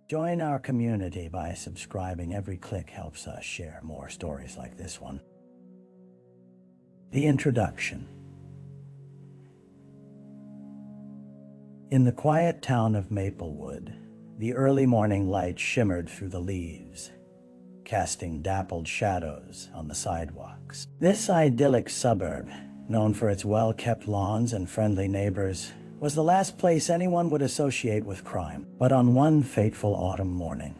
Join our community by subscribing. Every click helps us share more stories like this one. The introduction. In the quiet town of Maplewood, the early morning light shimmered through the leaves, casting dappled shadows on the sidewalks. This idyllic suburb, known for its well-kept lawns and friendly neighbors, was the last place anyone would associate with crime. But on one fateful autumn morning,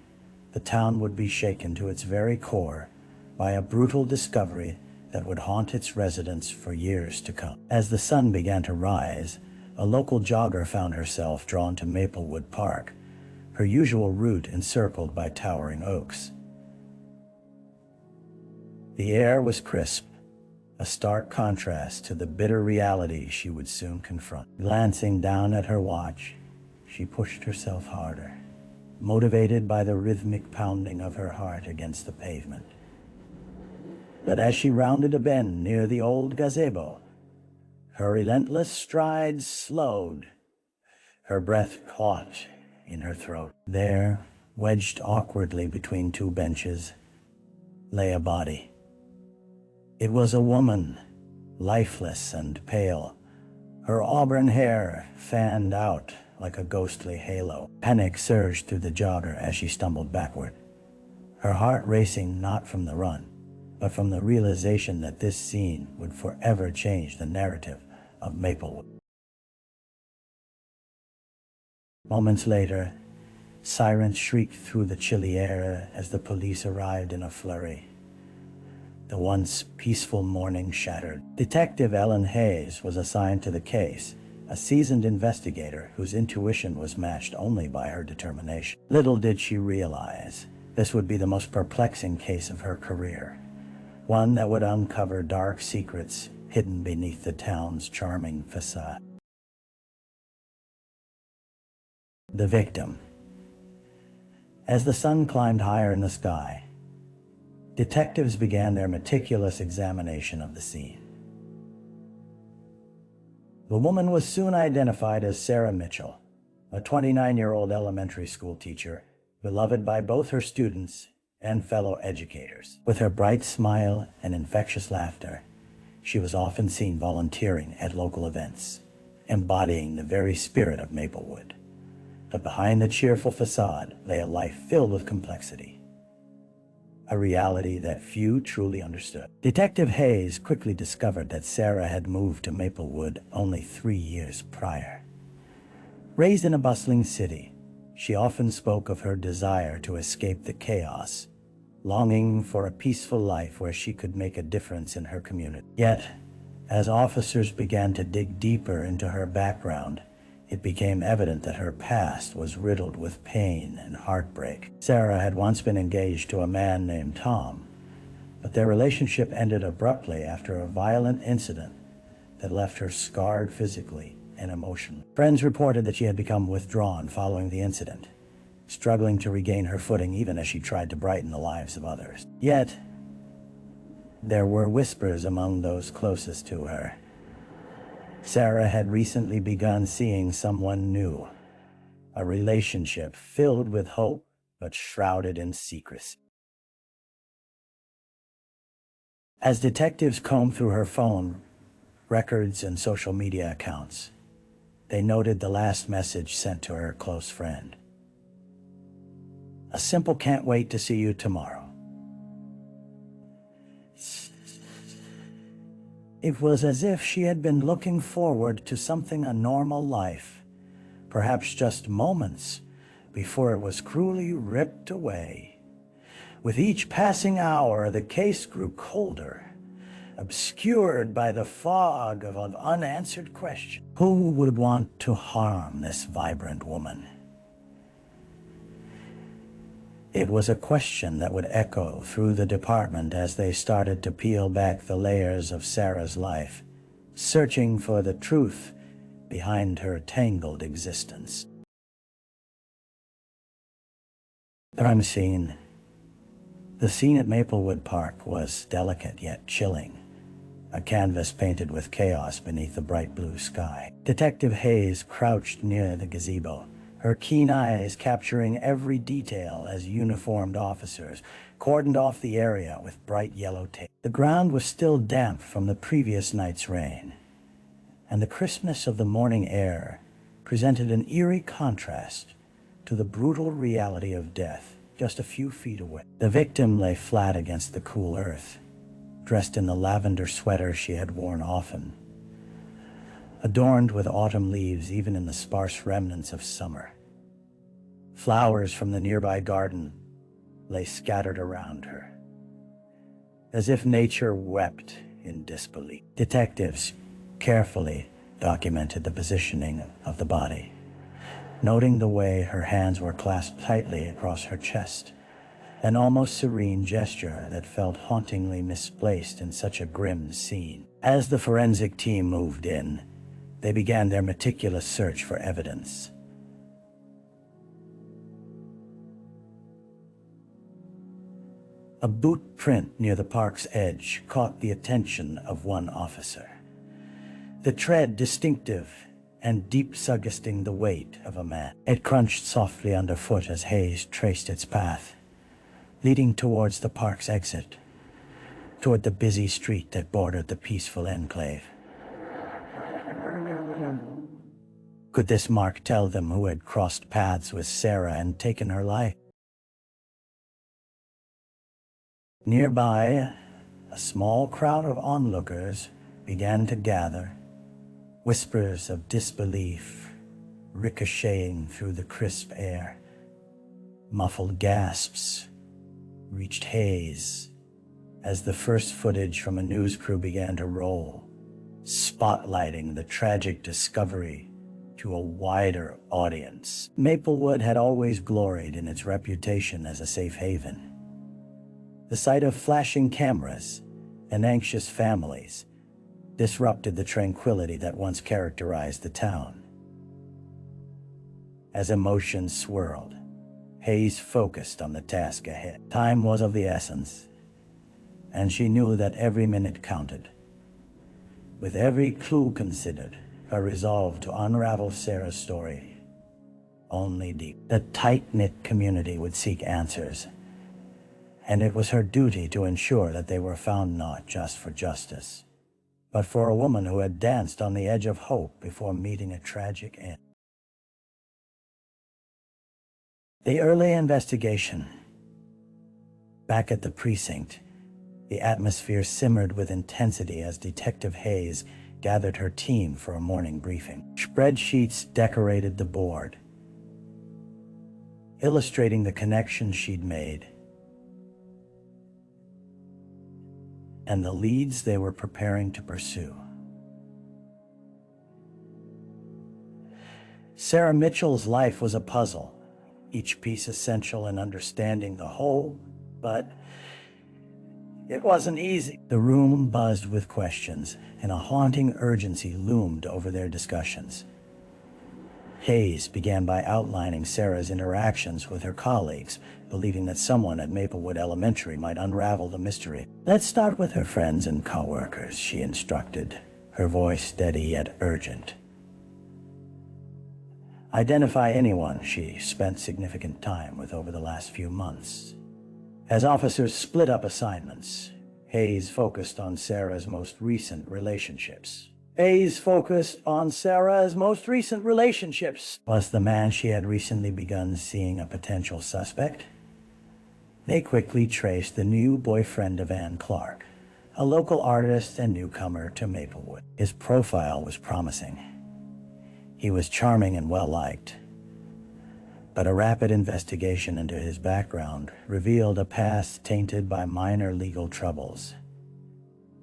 the town would be shaken to its very core by a brutal discovery that would haunt its residents for years to come. As the sun began to rise, a local jogger found herself drawn to Maplewood Park, her usual route encircled by towering oaks. The air was crisp, a stark contrast to the bitter reality she would soon confront. Glancing down at her watch, she pushed herself harder, motivated by the rhythmic pounding of her heart against the pavement. But as she rounded a bend near the old gazebo, her relentless strides slowed, her breath caught in her throat. There, wedged awkwardly between two benches, lay a body. It was a woman, lifeless and pale, her auburn hair fanned out like a ghostly halo. Panic surged through the jogger as she stumbled backward, her heart racing not from the run, but from the realization that this scene would forever change the narrative of Maplewood. Moments later, sirens shrieked through the chilly air as the police arrived in a flurry. The once peaceful morning shattered. Detective Ellen Hayes was assigned to the case, a seasoned investigator whose intuition was matched only by her determination. Little did she realize this would be the most perplexing case of her career, one that would uncover dark secrets hidden beneath the town's charming facade. The victim. As the sun climbed higher in the sky, detectives began their meticulous examination of the scene. The woman was soon identified as Sarah Mitchell, a 29-year-old elementary school teacher, beloved by both her students and fellow educators. With her bright smile and infectious laughter, she was often seen volunteering at local events, embodying the very spirit of Maplewood. But behind the cheerful facade lay a life filled with complexity, a reality that few truly understood. Detective Hayes quickly discovered that Sarah had moved to Maplewood only 3 years prior. Raised in a bustling city, she often spoke of her desire to escape the chaos, longing for a peaceful life where she could make a difference in her community. Yet, as officers began to dig deeper into her background, it became evident that her past was riddled with pain and heartbreak. Sarah had once been engaged to a man named Tom, but their relationship ended abruptly after a violent incident that left her scarred physically and emotionally. Friends reported that she had become withdrawn following the incident, struggling to regain her footing even as she tried to brighten the lives of others. Yet, there were whispers among those closest to her. Sarah had recently begun seeing someone new, a relationship filled with hope but shrouded in secrecy. As detectives combed through her phone records and social media accounts, they noted the last message sent to her close friend. A simple "can't wait to see you tomorrow." It was as if she had been looking forward to something, a normal life, perhaps just moments before it was cruelly ripped away. With each passing hour, the case grew colder, obscured by the fog of unanswered questions. Who would want to harm this vibrant woman? It was a question that would echo through the department as they started to peel back the layers of Sarah's life, searching for the truth behind her tangled existence. Crime scene. The scene at Maplewood Park was delicate yet chilling, a canvas painted with chaos beneath the bright blue sky. Detective Hayes crouched near the gazebo, her keen eyes capturing every detail as uniformed officers cordoned off the area with bright yellow tape. The ground was still damp from the previous night's rain, and the crispness of the morning air presented an eerie contrast to the brutal reality of death just a few feet away. The victim lay flat against the cool earth, dressed in the lavender sweater she had worn often, adorned with autumn leaves even in the sparse remnants of summer. Flowers from the nearby garden lay scattered around her, as if nature wept in disbelief. Detectives carefully documented the positioning of the body, noting the way her hands were clasped tightly across her chest, an almost serene gesture that felt hauntingly misplaced in such a grim scene. As the forensic team moved in, they began their meticulous search for evidence. A boot print near the park's edge caught the attention of one officer, the tread distinctive and deep, suggesting the weight of a man. It crunched softly underfoot as Hayes traced its path, leading towards the park's exit, toward the busy street that bordered the peaceful enclave. Could this mark tell them who had crossed paths with Sarah and taken her life? Nearby, a small crowd of onlookers began to gather, whispers of disbelief ricocheting through the crisp air. Muffled gasps reached Hayes as the first footage from a news crew began to roll, spotlighting the tragic discovery to a wider audience. Maplewood had always gloried in its reputation as a safe haven. The sight of flashing cameras and anxious families disrupted the tranquility that once characterized the town. As emotions swirled, Hayes focused on the task ahead. Time was of the essence, and she knew that every minute counted. With every clue considered, her resolve to unravel Sarah's story only deepened. The tight-knit community would seek answers, and it was her duty to ensure that they were found not just for justice, but for a woman who had danced on the edge of hope before meeting a tragic end. The early investigation. Back at the precinct, the atmosphere simmered with intensity as Detective Hayes gathered her team for a morning briefing. Spreadsheets decorated the board, illustrating the connections she'd made and the leads they were preparing to pursue. Sarah Mitchell's life was a puzzle, each piece essential in understanding the whole, but it wasn't easy. The room buzzed with questions, and a haunting urgency loomed over their discussions. Hayes began by outlining Sarah's interactions with her colleagues, believing that someone at Maplewood Elementary might unravel the mystery. "Let's start with her friends and co-workers," she instructed, her voice steady yet urgent. "Identify anyone she spent significant time with over the last few months." As officers split up assignments, Hayes focused on Sarah's most recent relationships. Was the man she had recently begun seeing a potential suspect? They quickly traced the new boyfriend of Ann Clark, a local artist and newcomer to Maplewood. His profile was promising. He was charming and well-liked, but a rapid investigation into his background revealed a past tainted by minor legal troubles.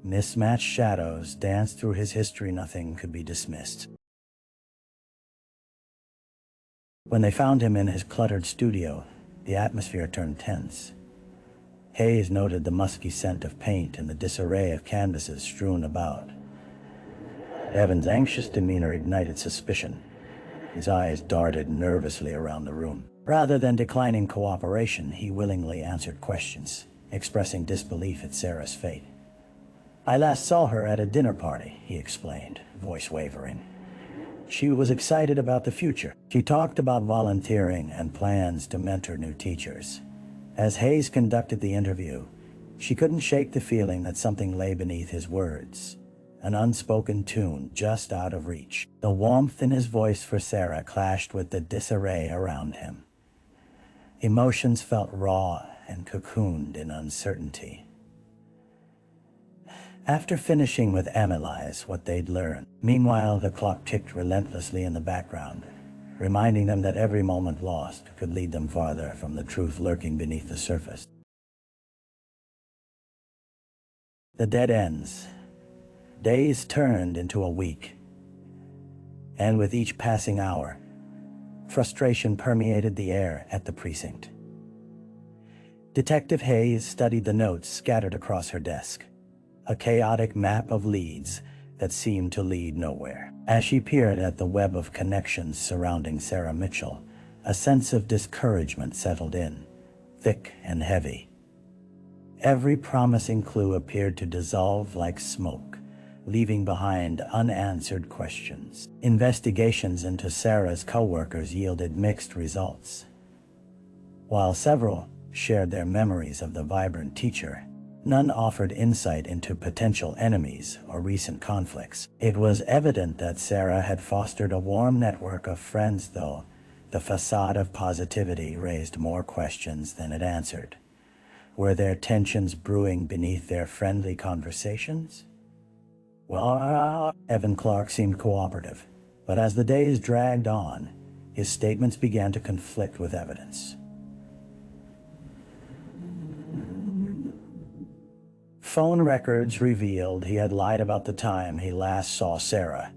Mismatched shadows danced through his history. Nothing could be dismissed. When they found him in his cluttered studio, the atmosphere turned tense. Hayes noted the musky scent of paint and the disarray of canvases strewn about. Evan's anxious demeanor ignited suspicion. His eyes darted nervously around the room. Rather than declining cooperation, he willingly answered questions, expressing disbelief at Sarah's fate. "I last saw her at a dinner party," he explained, voice wavering. She was excited about the future. She talked about volunteering and plans to mentor new teachers. As Hayes conducted the interview, she couldn't shake the feeling that something lay beneath his words, an unspoken tune just out of reach. The warmth in his voice for Sarah clashed with the disarray around him. Emotions felt raw and cocooned in uncertainty. After finishing with analyze what they'd learned, meanwhile the clock ticked relentlessly in the background, reminding them that every moment lost could lead them farther from the truth lurking beneath the surface. The dead ends. Days turned into a week, and with each passing hour, frustration permeated the air at the precinct. Detective Hayes studied the notes scattered across her desk, a chaotic map of leads that seemed to lead nowhere. As she peered at the web of connections surrounding Sarah Mitchell, a sense of discouragement settled in, thick and heavy. Every promising clue appeared to dissolve like smoke, leaving behind unanswered questions. Investigations into Sarah's co-workers yielded mixed results. While several shared their memories of the vibrant teacher, none offered insight into potential enemies or recent conflicts. It was evident that Sarah had fostered a warm network of friends, though the facade of positivity raised more questions than it answered. Were there tensions brewing beneath their friendly conversations? Well, Evan Clark seemed cooperative, but as the days dragged on, his statements began to conflict with evidence. Phone records revealed he had lied about the time he last saw Sarah,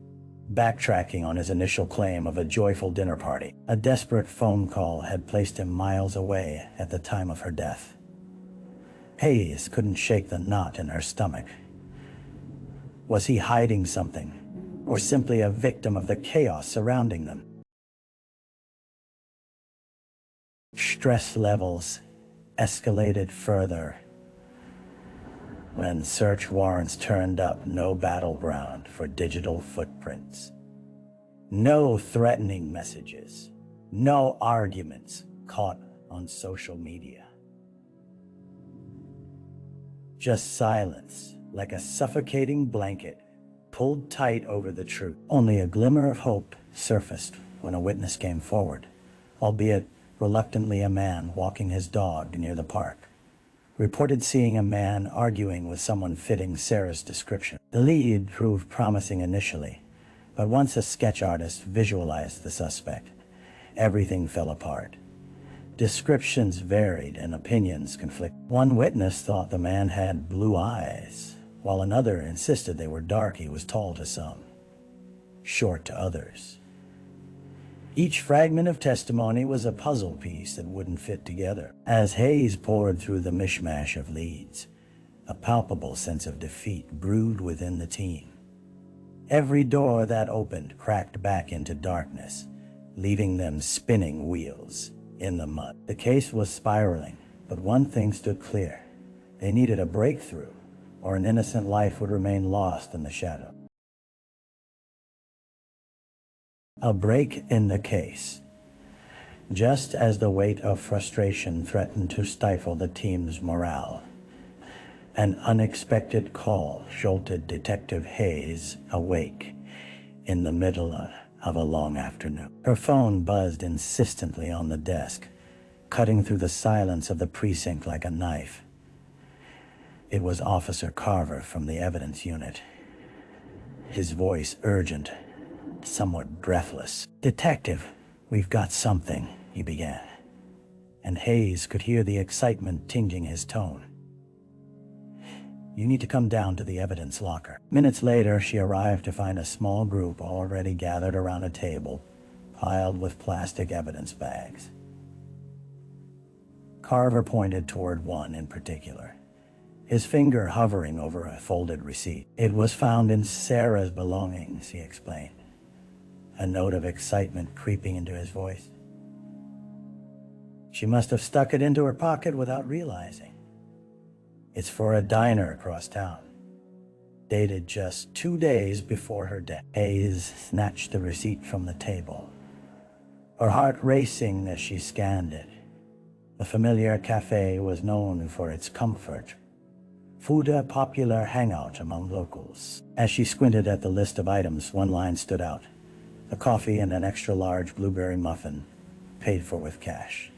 backtracking on his initial claim of a joyful dinner party. A desperate phone call had placed him miles away at the time of her death. Hayes couldn't shake the knot in her stomach. Was he hiding something, or simply a victim of the chaos surrounding them? Stress levels escalated further when search warrants turned up no battleground for digital footprints. No threatening messages, no arguments caught on social media. Just silence, like a suffocating blanket pulled tight over the truth. Only a glimmer of hope surfaced when a witness came forward, albeit reluctantly. A man walking his dog near the park reported seeing a man arguing with someone fitting Sarah's description. The lead proved promising initially, but once a sketch artist visualized the suspect, everything fell apart. Descriptions varied and opinions conflicted. One witness thought the man had blue eyes, while another insisted they were dark. He was tall to some, short to others. Each fragment of testimony was a puzzle piece that wouldn't fit together. As Hayes poured through the mishmash of leads, a palpable sense of defeat brewed within the team. Every door that opened cracked back into darkness, leaving them spinning wheels in the mud. The case was spiraling, but one thing stood clear. They needed a breakthrough, or an innocent life would remain lost in the shadow. A break in the case. Just as the weight of frustration threatened to stifle the team's morale, an unexpected call jolted Detective Hayes awake in the middle of a long afternoon. Her phone buzzed insistently on the desk, cutting through the silence of the precinct like a knife. It was Officer Carver from the evidence unit, his voice urgent, somewhat breathless. "Detective, we've got something," he began, and Hayes could hear the excitement tinging his tone. "You need to come down to the evidence locker." Minutes later, she arrived to find a small group already gathered around a table, piled with plastic evidence bags. Carver pointed toward one in particular, his finger hovering over a folded receipt. "It was found in Sarah's belongings," he explained, a note of excitement creeping into his voice. "She must have stuck it into her pocket without realizing. It's for a diner across town." dated just 2 days before her death. Hayes snatched the receipt from the table, her heart racing as she scanned it. The familiar cafe was known for its comfort, food a popular hangout among locals. As she squinted at the list of items, one line stood out: a coffee and an extra-large blueberry muffin, paid for with cash.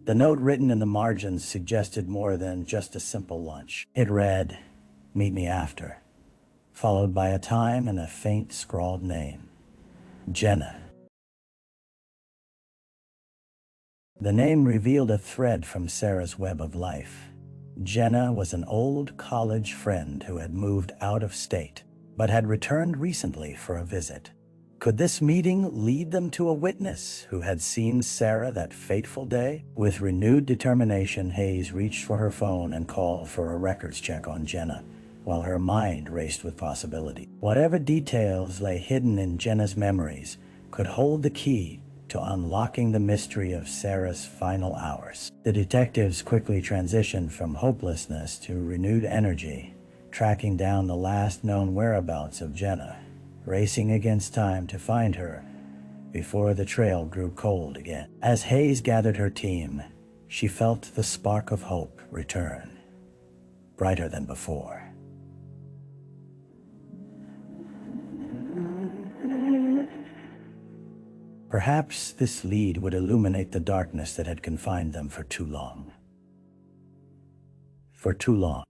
The note written in the margins suggested more than just a simple lunch. It read, "Meet me after," followed by a time and a faint scrawled name: Jenna. The name revealed a thread from Sarah's web of life. Jenna was an old college friend who had moved out of state, but had returned recently for a visit. Could this meeting lead them to a witness who had seen Sarah that fateful day? With renewed determination, Hayes reached for her phone and called for a records check on Jenna, while her mind raced with possibility. Whatever details lay hidden in Jenna's memories could hold the key to unlocking the mystery of Sarah's final hours. The detectives quickly transitioned from hopelessness to renewed energy, tracking down the last known whereabouts of Jenna, racing against time to find her before the trail grew cold again. As Hayes gathered her team, she felt the spark of hope return, brighter than before. Perhaps this lead would illuminate the darkness that had confined them for too long. For too long.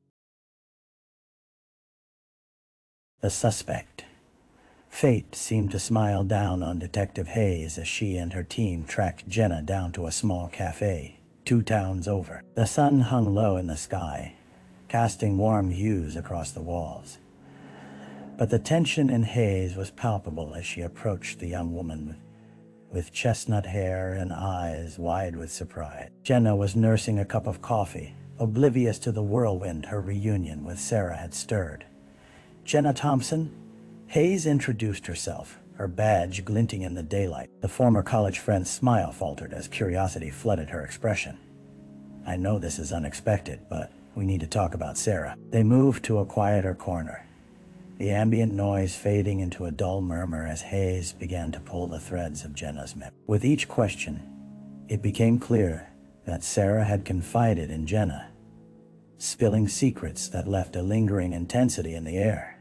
The suspect. Fate seemed to smile down on Detective Hayes as she and her team tracked Jenna down to a small cafe, 2 towns over. The sun hung low in the sky, casting warm hues across the walls. But the tension in Hayes was palpable as she approached the young woman with chestnut hair and eyes wide with surprise. Jenna was nursing a cup of coffee, oblivious to the whirlwind her reunion with Sarah had stirred. "Jenna Thompson?" Hayes introduced herself, her badge glinting in the daylight. The former college friend's smile faltered as curiosity flooded her expression. "I know this is unexpected, but we need to talk about Sarah." They moved to a quieter corner, the ambient noise fading into a dull murmur as Hayes began to pull the threads of Jenna's memory. With each question, it became clear that Sarah had confided in Jenna, spilling secrets that left a lingering intensity in the air.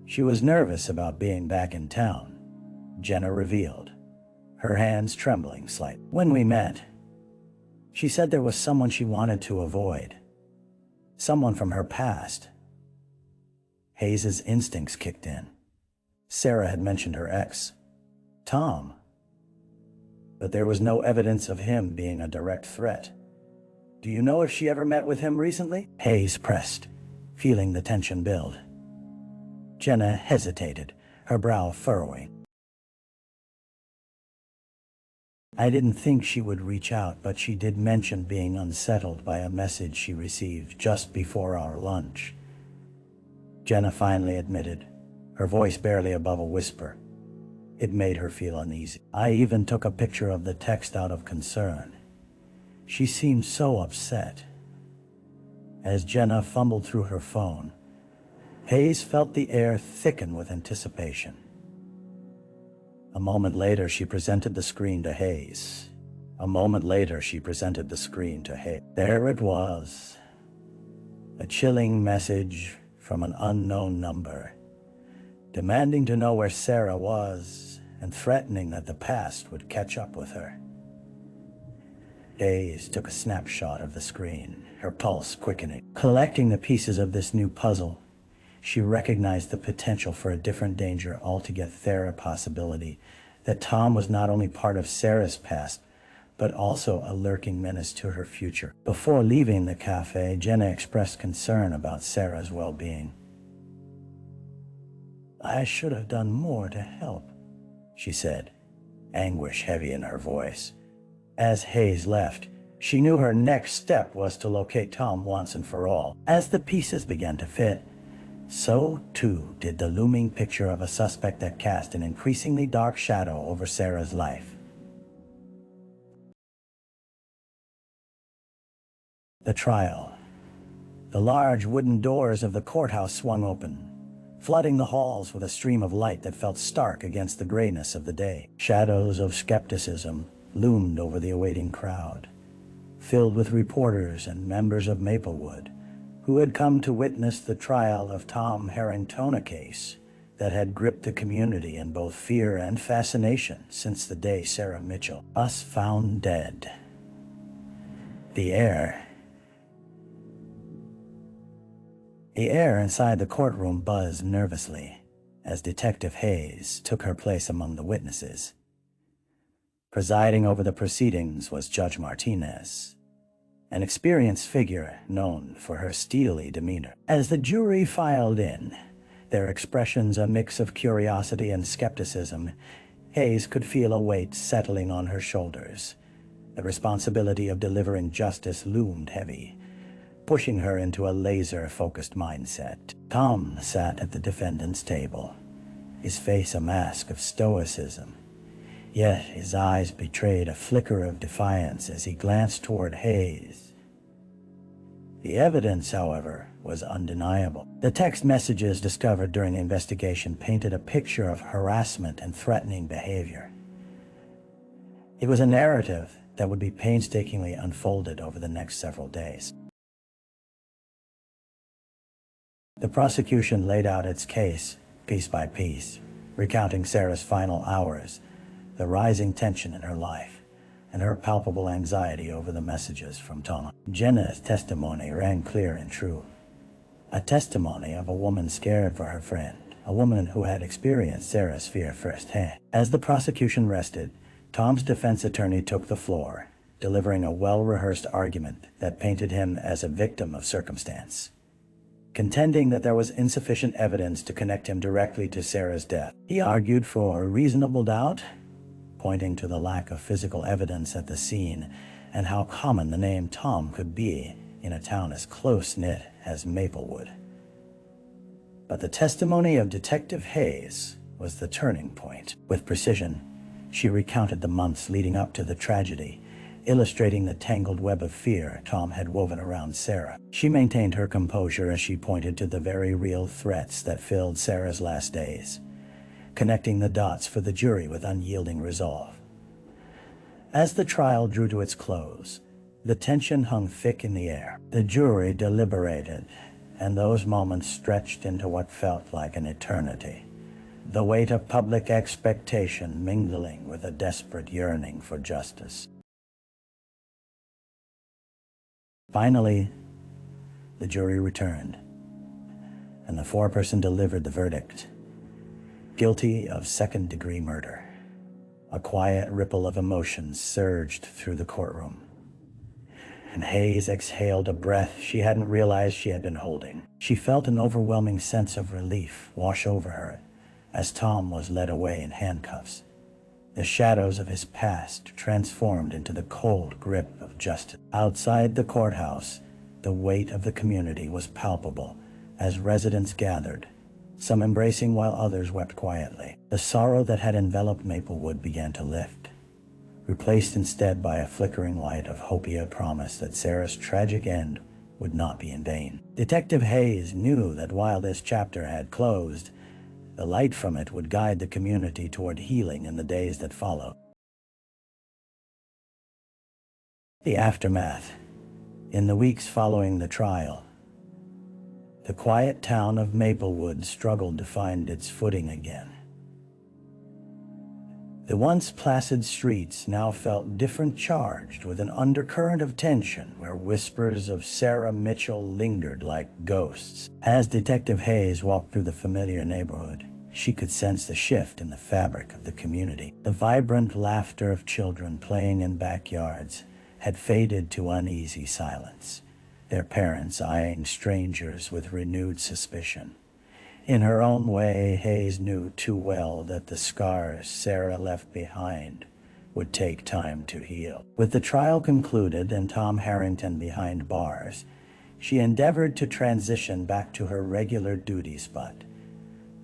She was nervous about being back in town, Jenna revealed, her hands trembling slightly. "When we met, she said there was someone she wanted to avoid, someone from her past." Hayes's instincts kicked in. Sarah had mentioned her ex, Tom, but there was no evidence of him being a direct threat. "Do you know if she ever met with him recently?" Hayes pressed, feeling the tension build. Jenna hesitated, her brow furrowing. "I didn't think she would reach out, but she did mention being unsettled by a message she received just before our lunch," Jenna finally admitted, her voice barely above a whisper. It made her feel uneasy. "I even took a picture of the text out of concern. She seemed so upset." As Jenna fumbled through her phone, Hayes felt the air thicken with anticipation. A moment later, she presented the screen to Hayes. There it was. A chilling message from an unknown number, demanding to know where Sarah was and threatening that the past would catch up with her. Hayes took a snapshot of the screen, her pulse quickening. Collecting the pieces of this new puzzle, she recognized the potential for a different danger altogether. A possibility that Tom was not only part of Sarah's past, but also a lurking menace to her future. Before leaving the cafe, Jenna expressed concern about Sarah's well-being. "I should have done more to help," she said, anguish heavy in her voice. As Hayes left, she knew her next step was to locate Tom once and for all. As the pieces began to fit, so too did the looming picture of a suspect that cast an increasingly dark shadow over Sarah's life. The trial. The large wooden doors of the courthouse swung open, flooding the halls with a stream of light that felt stark against the grayness of the day. Shadows of skepticism loomed over the awaiting crowd, filled with reporters and members of Maplewood who had come to witness the trial of Tom Harrington, a case that had gripped the community in both fear and fascination since the day Sarah Mitchell was found dead. The air inside the courtroom buzzed nervously as Detective Hayes took her place among the witnesses. Presiding over the proceedings was Judge Martinez, an experienced figure known for her steely demeanor. As the jury filed in, their expressions a mix of curiosity and skepticism, Hayes could feel a weight settling on her shoulders. The responsibility of delivering justice loomed heavy, pushing her into a laser-focused mindset. Tom sat at the defendant's table, his face a mask of stoicism, yet his eyes betrayed a flicker of defiance as he glanced toward Hayes. The evidence, however, was undeniable. The text messages discovered during the investigation painted a picture of harassment and threatening behavior. It was a narrative that would be painstakingly unfolded over the next several days. The prosecution laid out its case, piece by piece, recounting Sarah's final hours, the rising tension in her life, and her palpable anxiety over the messages from Tom. Jenna's testimony rang clear and true. A testimony of a woman scared for her friend, a woman who had experienced Sarah's fear firsthand. As the prosecution rested, Tom's defense attorney took the floor, delivering a well-rehearsed argument that painted him as a victim of circumstance, contending that there was insufficient evidence to connect him directly to Sarah's death. He argued for reasonable doubt, pointing to the lack of physical evidence at the scene and how common the name Tom could be in a town as close-knit as Maplewood. But the testimony of Detective Hayes was the turning point. With precision, she recounted the months leading up to the tragedy, illustrating the tangled web of fear Tom had woven around Sarah. She maintained her composure as she pointed to the very real threats that filled Sarah's last days, connecting the dots for the jury with unyielding resolve. As the trial drew to its close, the tension hung thick in the air. The jury deliberated, and those moments stretched into what felt like an eternity, the weight of public expectation mingling with a desperate yearning for justice. Finally, the jury returned, and the foreperson delivered the verdict: guilty of second-degree murder. A quiet ripple of emotion surged through the courtroom, and Hayes exhaled a breath she hadn't realized she had been holding. She felt an overwhelming sense of relief wash over her as Tom was led away in handcuffs, the shadows of his past transformed into the cold grip of justice. Outside the courthouse, the weight of the community was palpable as residents gathered, some embracing while others wept quietly. The sorrow that had enveloped Maplewood began to lift, replaced instead by a flickering light of hopeful promise that Sarah's tragic end would not be in vain. Detective Hayes knew that while this chapter had closed, the light from it would guide the community toward healing in the days that followed. The aftermath. In the weeks following the trial, the quiet town of Maplewood struggled to find its footing again. The once placid streets now felt different, charged with an undercurrent of tension where whispers of Sarah Mitchell lingered like ghosts. As Detective Hayes walked through the familiar neighborhood, she could sense the shift in the fabric of the community. The vibrant laughter of children playing in backyards had faded to uneasy silence, their parents eyeing strangers with renewed suspicion. In her own way, Hayes knew too well that the scars Sarah left behind would take time to heal. With the trial concluded and Tom Harrington behind bars, she endeavored to transition back to her regular duty spot.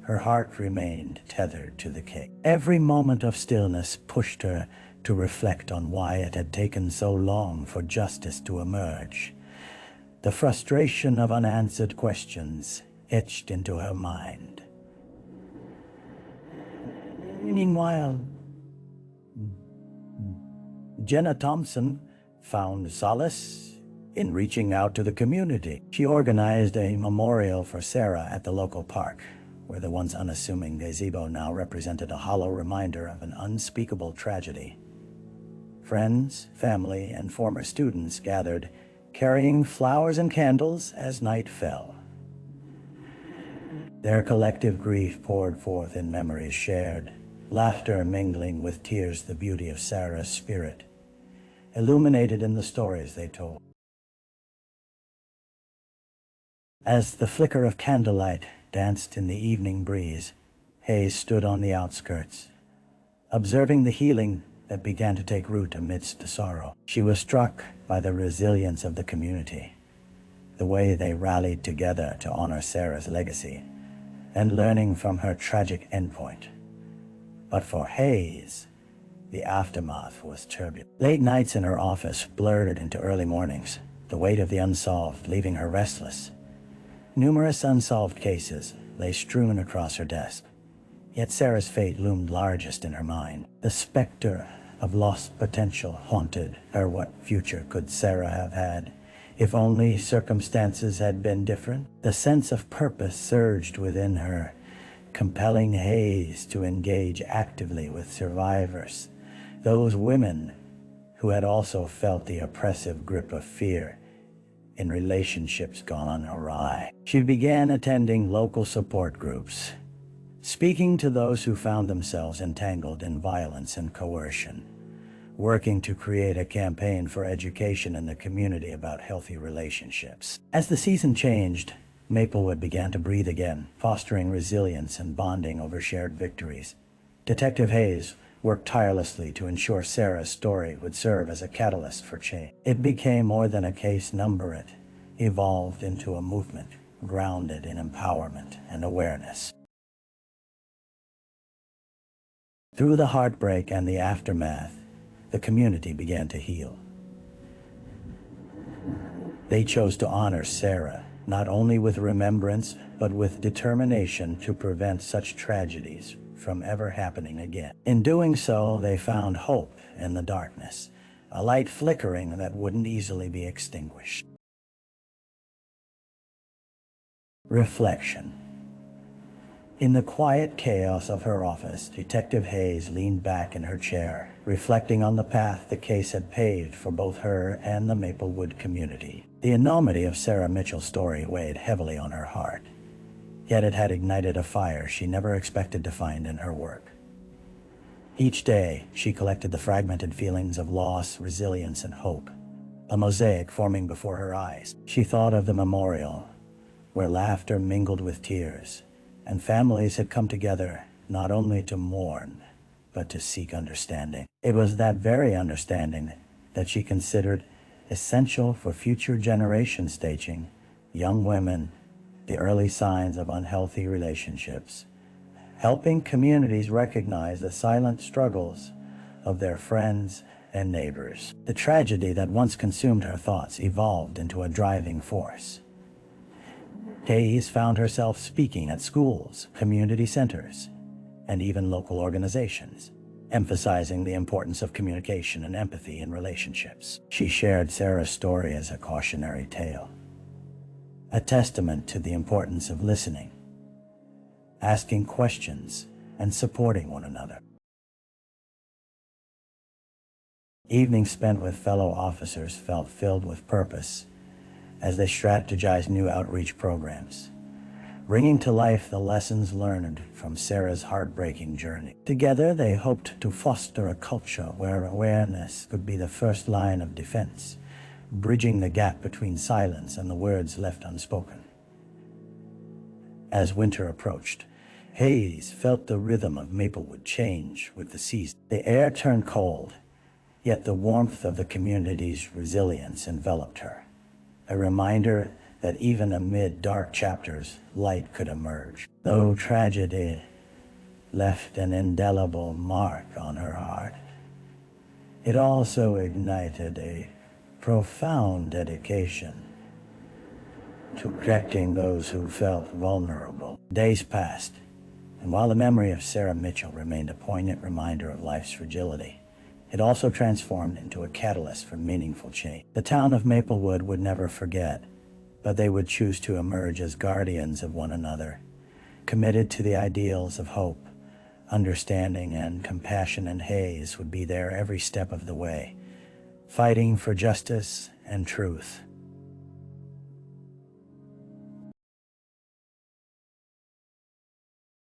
Her heart remained tethered to the case. Every moment of stillness pushed her to reflect on why it had taken so long for justice to emerge. The frustration of unanswered questions etched into her mind. Meanwhile, Jenna Thompson found solace in reaching out to the community. She organized a memorial for Sarah at the local park, where the once unassuming gazebo now represented a hollow reminder of an unspeakable tragedy. Friends, family, and former students gathered, carrying flowers and candles as night fell. Their collective grief poured forth in memories shared, laughter mingling with tears, the beauty of Sarah's spirit, illuminated in the stories they told. As the flicker of candlelight danced in the evening breeze, Hayes stood on the outskirts, observing the healing that began to take root amidst the sorrow. She was struck by the resilience of the community, the way they rallied together to honor Sarah's legacy, and learning from her tragic endpoint. But for Hayes, the aftermath was turbulent. Late nights in her office blurred into early mornings, the weight of the unsolved leaving her restless. Numerous unsolved cases lay strewn across her desk, yet Sarah's fate loomed largest in her mind. The specter of lost potential haunted her. What future could Sarah have had if only circumstances had been different? The sense of purpose surged within her, compelling Hayes to engage actively with survivors, those women who had also felt the oppressive grip of fear in relationships gone awry. She began attending local support groups, speaking to those who found themselves entangled in violence and coercion, working to create a campaign for education in the community about healthy relationships. As the season changed, Maplewood began to breathe again, fostering resilience and bonding over shared victories. Detective Hayes worked tirelessly to ensure Sarah's story would serve as a catalyst for change. It became more than a case number. It evolved into a movement grounded in empowerment and awareness. Through the heartbreak and the aftermath, the community began to heal. They chose to honor Sarah, not only with remembrance, but with determination to prevent such tragedies from ever happening again. In doing so, they found hope in the darkness, a light flickering that wouldn't easily be extinguished. Reflection. In the quiet chaos of her office, Detective Hayes leaned back in her chair, reflecting on the path the case had paved for both her and the Maplewood community. The enormity of Sarah Mitchell's story weighed heavily on her heart, yet it had ignited a fire she never expected to find in her work. Each day, she collected the fragmented feelings of loss, resilience, and hope, a mosaic forming before her eyes. She thought of the memorial, where laughter mingled with tears, and families had come together not only to mourn, but to seek understanding. It was that very understanding that she considered essential for future generations, staging young women the early signs of unhealthy relationships, helping communities recognize the silent struggles of their friends and neighbors. The tragedy that once consumed her thoughts evolved into a driving force. Hayes found herself speaking at schools, community centers, and even local organizations, emphasizing the importance of communication and empathy in relationships. She shared Sarah's story as a cautionary tale, a testament to the importance of listening, asking questions, and supporting one another. Evenings spent with fellow officers felt filled with purpose as they strategized new outreach programs, bringing to life the lessons learned from Sarah's heartbreaking journey. Together, they hoped to foster a culture where awareness could be the first line of defense, bridging the gap between silence and the words left unspoken. As winter approached, Hayes felt the rhythm of Maplewood change with the season. The air turned cold, yet the warmth of the community's resilience enveloped her, a reminder that even amid dark chapters, light could emerge. Though tragedy left an indelible mark on her heart, it also ignited a profound dedication to protecting those who felt vulnerable. Days passed, and while the memory of Sarah Mitchell remained a poignant reminder of life's fragility, it also transformed into a catalyst for meaningful change. The town of Maplewood would never forget, but they would choose to emerge as guardians of one another, committed to the ideals of hope, understanding, and compassion. And Hayes would be there every step of the way, fighting for justice and truth.